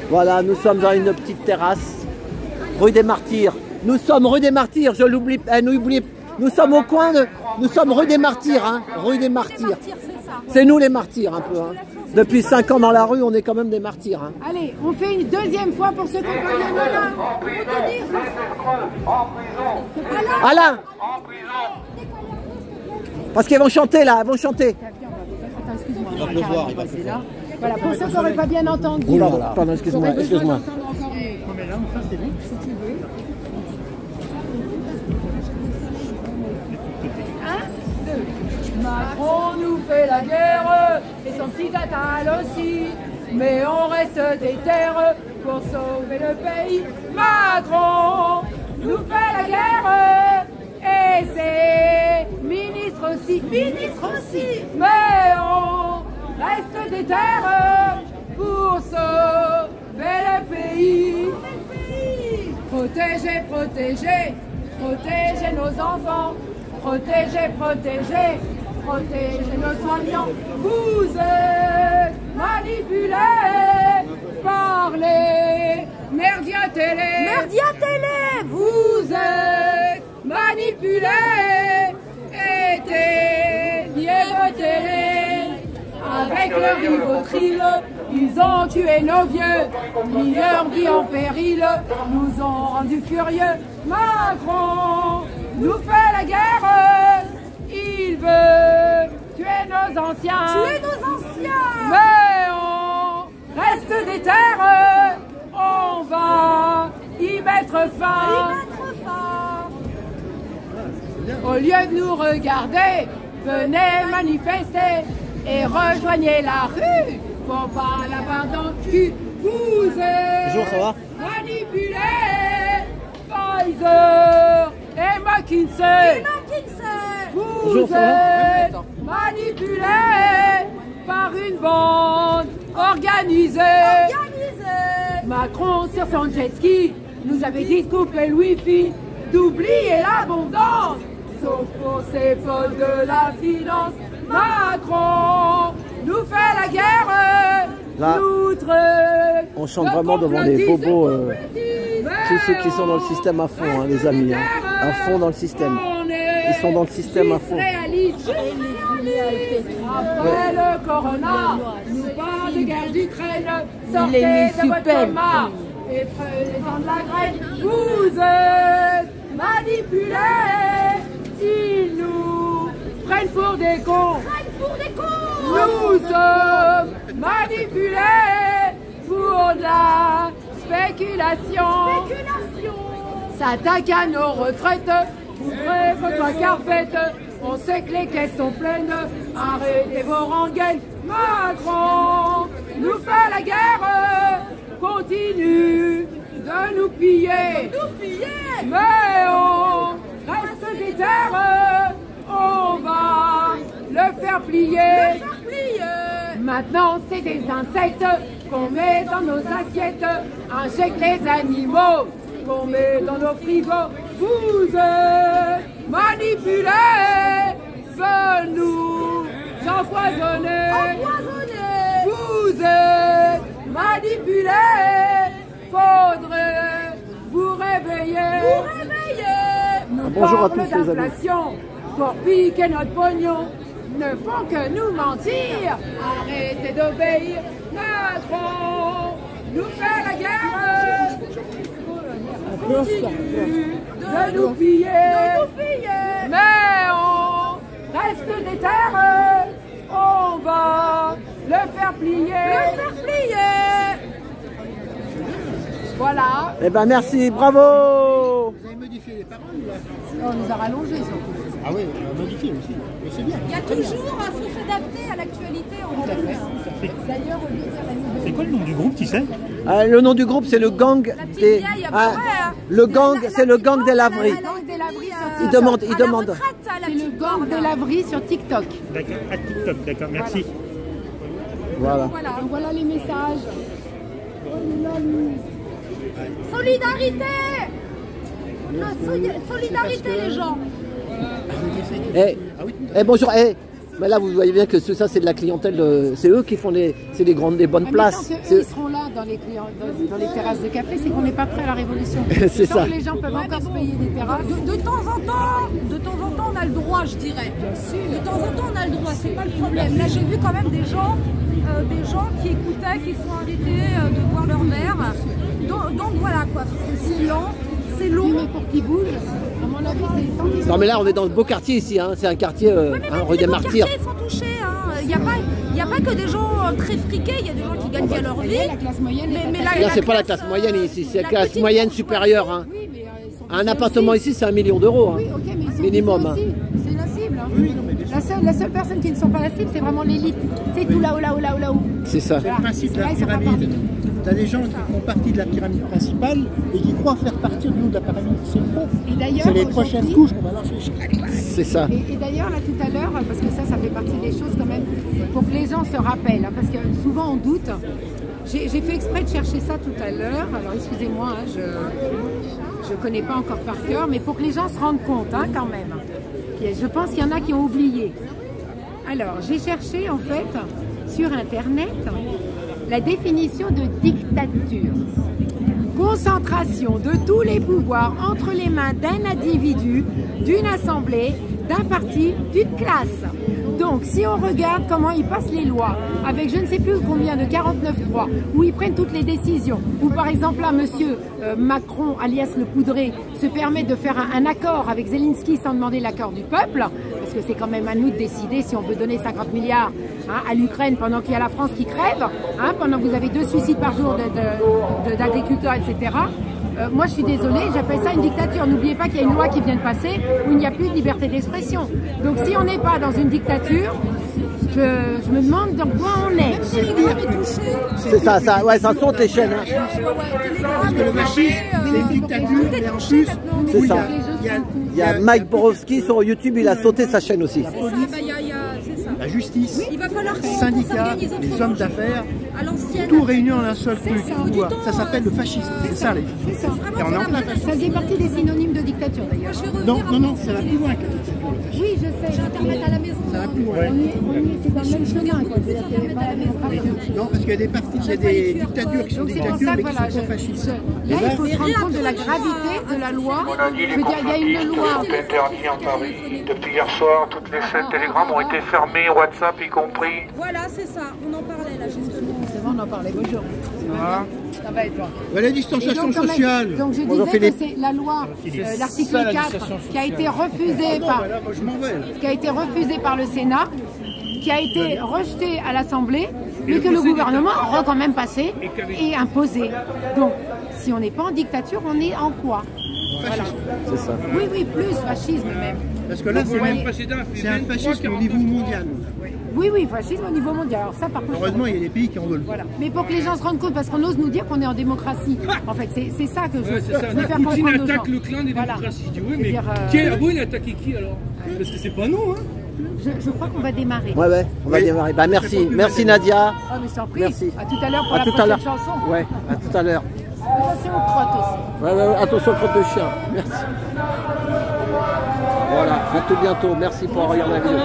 Voilà, nous sommes dans une petite terrasse, rue des Martyrs. Nous sommes rue des Martyrs, je l'oublie, nous sommes au coin de... Nous sommes rue des Martyrs, hein, rue des Martyrs. C'est nous les martyrs un peu. Hein. Depuis 5 ans dans la rue, on est quand même des martyrs. Hein. Allez, on fait une deuxième fois pour ceux qui ont pas Alain, parce qu'ils vont chanter là, ils vont chanter. Attends, excuse-moi, on va passer là. Voilà, pour ceux qui n'auraient pas bien entendu. Oh là là. Pardon, excuse-moi. Mais là, on face, c'est bon. si tu veux. Macron nous fait la guerre et son petit Attal aussi, mais on reste des terres pour sauver le pays. Macron nous fait la guerre et ses ministres aussi, mais on reste des terres pour sauver le pays. Protéger, protéger, protéger nos enfants, protéger, protéger. Protéger nos soignants, vous êtes manipulés par les Merdia Télé. Merdia Télé, vous êtes manipulés, éteignez vos télés. Avec leur rivotril, ils ont tué nos vieux, mis leur vie en péril, nous ont rendus furieux. Macron nous fait la guerre. Il veut tuer nos anciens. Mais on reste des terres. On va y mettre fin. Au lieu de nous regarder, venez manifester et rejoignez la rue pour pas l'avoir dans le cul. Vous êtes manipulés. Pfizer et McKinsey. Vous êtes manipulés par une bande organisée. Macron sur son jet ski nous avait dit de couper le wifi, d'oublier l'abondance, sauf pour ces potes de la finance. Macron nous fait la guerre. Là, on chante vraiment devant les bobos, tous ceux qui sont dans le système à fond, hein, les amis, hein, à fond dans le système. Ils sont dans le système à fond. Après le corona, nous parle de guerre d'Ukraine, sortez de votre coma et prenez-en de la graine. Vous êtes manipulés, ils nous prennent pour des cons. Nous sommes manipulés pour de la spéculation. S'attaque à nos retraites. Ouvrez votre carpette, on sait que les caisses sont pleines, arrêtez vos rengaines. Macron nous fait la guerre, continue de nous piller. Mais on reste des terres, on va le faire plier. Maintenant c'est des insectes qu'on met dans nos assiettes, injecte les animaux qu'on met dans nos frigos. Vous êtes manipulés, veulent nous empoisonner. Vous êtes manipulés, faudrait vous réveiller. Nous bonjour à tous les amis. Pour piquer notre pognon, ne font que nous mentir. Arrêtez d'obéir, Macron nous fait la guerre. Continue de nous piller, mais on reste des terres, on va le faire plier. Voilà. Eh ben merci, bravo. Vous avez modifié les paroles ou là? On nous a rallongé surtout. Ah oui, on a modifié aussi. Mais c'est bien. Il y a toujours, il faut s'adapter à l'actualité. D'ailleurs, au lieu de dire la nouvelle. C'est quoi le nom du groupe, tu sais? Le nom du groupe c'est le gang des... le gang, c'est le gang des laveries. Il demande. C'est le gang des laveries sur TikTok. D'accord, à TikTok, d'accord, merci. Voilà. Donc voilà les messages. Solidarité. Solidarité les gens. Eh bonjour, Mais là, vous voyez bien que ça, c'est de la clientèle. C'est eux qui font des bonnes places. Ils seront là dans les terrasses de café, c'est qu'on n'est pas prêt à la révolution. C'est ça. Les gens peuvent encore se payer des terrasses. De temps en temps, on a le droit, je dirais. De temps en temps, on a le droit, c'est pas le problème. Là, j'ai vu quand même des gens qui écoutaient, qui sont arrêtés de boire leur verre. Donc voilà quoi, c'est lent, c'est long. Mais pour qu'ils bougent, à mon avis, c'est tant qu'ils Non mais là on est dans le beau quartier ici, hein. C'est un quartier rue des Martyrs. Les sont touchés, hein. Il n'y a pas que des gens très friqués, il y a des gens qui gagnent bien leur vie. la classe moyenne. Mais Là c'est pas la classe moyenne ici, c'est la classe petite moyenne supérieure. Hein. Oui, mais Un appartement ici c'est 1 million d'euros. Hein. Oui, ok, mais ils sont Minimum. aussi. C'est la cible. Hein. La seule personne qui ne sont pas la cible, c'est vraiment l'élite. C'est tout là-haut. C'est ça. C'est le principe de la Là, ils sont pas pyramide. parmi Tu as des gens qui font partie de la pyramide principale et qui croient faire partir du haut de la pyramide. C'est faux. Et d'ailleurs, C'est les prochaines aujourd'hui- couches qu'on va lâcher. C'est ça. Et d'ailleurs, là tout à l'heure, parce que ça fait partie des choses quand même, pour que les gens se rappellent, hein, parce que souvent on doute. J'ai fait exprès de chercher ça tout à l'heure, alors excusez-moi, hein, je ne connais pas encore par cœur, mais pour que les gens se rendent compte hein, quand même. Je pense qu'il y en a qui ont oublié. Alors, j'ai cherché en fait sur Internet la définition de dictature. Concentration de tous les pouvoirs entre les mains d'un individu, d'une assemblée, d'un parti, d'une classe. Donc, si on regarde comment ils passent les lois, avec je ne sais plus combien de 49.3, où ils prennent toutes les décisions, où par exemple là, monsieur Macron, alias le Poudré, se permet de faire un accord avec Zelensky sans demander l'accord du peuple, parce que c'est quand même à nous de décider si on veut donner 50 milliards hein, à l'Ukraine pendant qu'il y a la France qui crève, hein, pendant que vous avez 2 suicides par jour d'agriculteurs, etc. Moi, je suis désolée, j'appelle ça une dictature. N'oubliez pas qu'il y a une loi qui vient de passer où il n'y a plus de liberté d'expression. Donc, si on n'est pas dans une dictature, je me demande dans quoi on est. C'est ça, ouais, ça saute les chaînes. Hein. Parce que le fascisme, c'est une dictature, mais en plus, C'est ça. il Il y a Mike Borowski sur YouTube, il a sauté sa chaîne aussi. C'est ça. la justice, Il va falloir les syndicats, les hommes d'affaires, tout réuni en un seul truc. Ça s'appelle le fascisme. C'est ça, les C'est ça. Et on est en plein fascisme. Ça faisait partie des synonymes de dictature d'ailleurs. Non, ça va plus loin que Oui, je sais. J'ai Internet à la maison. ça va plus loin. C'est dans le même chemin. Quoi. C'est pas la même chose. Non, parce qu'il y a des partis, il y a des dictatures qui sont Donc c'est pour dictatures, ça mais que qui voilà, sont pas fascistes. là il faut se rendre compte de la gravité de la loi. On a dit Je les veux dire, il y a une complotistes loi. sont interdits en Paris. Depuis hier soir, toutes les chaînes Telegram ont été fermées, WhatsApp y compris. Voilà, c'est ça. On en parlait là justement. C'est bon, on en parlait. Bonjour. Ça va être toi. La distanciation Donc, quand même, sociale. donc je Bonjour, disais que Philippe. c'est la loi, l'article 4, qui a été refusé par, Voilà, moi je m'en vais. qui a été refusé par le Sénat, qui a été rejeté à l'Assemblée, mais que le gouvernement a quand même passé et imposé. Donc, si on n'est pas en dictature, on est en quoi? Voilà. C'est ça. Oui, plus fascisme même. Parce que là, c'est voyez- un fascisme au niveau mondial. Oui, fascisme au niveau mondial. Alors ça, par contre, Heureusement, il y a des pays qui en veulent. voilà. Mais pour que les gens se rendent compte, parce qu'on ose nous dire qu'on est en démocratie. En fait, c'est ça que je veux faire Poutine comprendre aux gens. attaque le clan des Voilà. démocraties. Je dis oui, Je veux mais dire, il a attaqué qui alors? Parce que c'est pas nous, hein? Je crois qu'on va démarrer. Ouais, on va démarrer. Bah merci, merci Nadia. Ah, mais sans prie. Merci. À tout à l'heure pour À la tout à prochaine l'heure. chanson. Ouais, à tout à l'heure. Attention aux crottes aussi. Ouais, attention crotte de chien. Merci. Voilà, à tout bientôt. Merci pour regarder la vidéo.